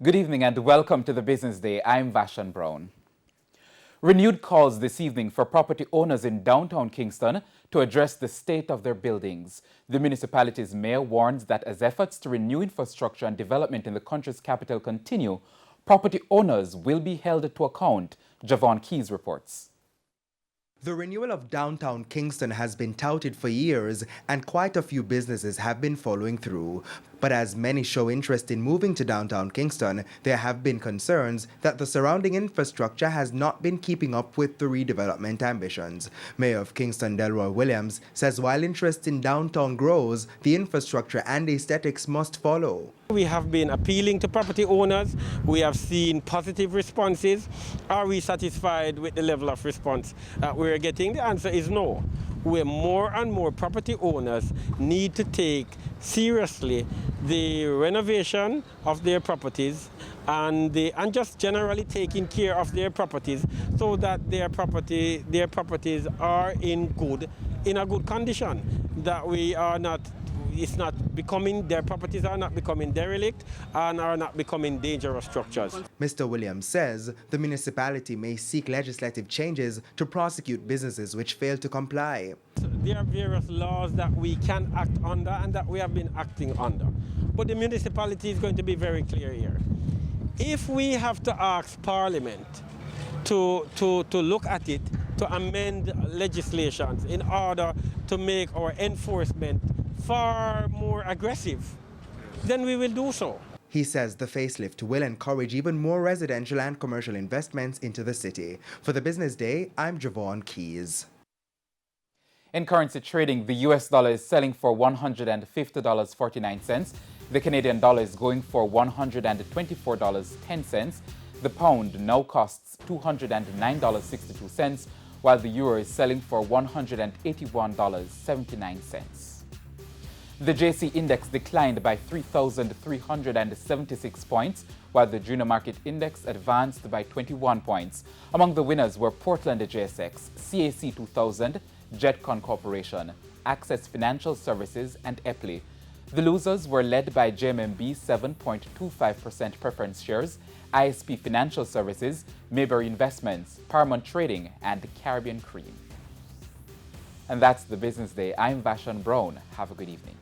Good evening and welcome to the Business Day. I'm Vashan Brown. Renewed calls this evening for property owners in downtown Kingston to address the state of their buildings. The municipality's mayor warns that as efforts to renew infrastructure and development in the country's capital continue, property owners will be held to account. Javon Keys reports. The renewal of Downtown Kingston has been touted for years, and quite a few businesses have been following through. But as many show interest in moving to Downtown Kingston, there have been concerns that the surrounding infrastructure has not been keeping up with the redevelopment ambitions. Mayor of Kingston, Delroy Williams, says while interest in downtown grows, the infrastructure and aesthetics must follow. We have been appealing to property owners. We have seen positive responses. Are we satisfied with the level of response that we're getting? The answer is no. Where more and more property owners need to take seriously the renovation of their properties and just generally taking care of their properties so that their properties are in a good condition, that their properties are not becoming derelict and are not becoming dangerous structures. Mr. Williams says the municipality may seek legislative changes to prosecute businesses which fail to comply. There are various laws that we can act under and that we have been acting under. But the municipality is going to be very clear here. If we have to ask Parliament to look at it, to amend legislations in order to make our enforcement far more aggressive, then we will do so. He says the facelift will encourage even more residential and commercial investments into the city. For the Business Day, I'm Javon Keys. In currency trading, the US dollar is selling for $150.49. The Canadian dollar is going for $124.10. The pound now costs $209.62, while the euro is selling for $181.79. The JC index declined by 3,376 points, while the junior market index advanced by 21 points. Among the winners were Portland JSX, CAC 2000, Jetcon Corporation, Access Financial Services, and Epley. The losers were led by JMMB 7.25% preference shares, ISP Financial Services, Mayberry Investments, Paramount Trading, and Caribbean Cream. And that's the Business Day. I'm Vashan Brown. Have a good evening.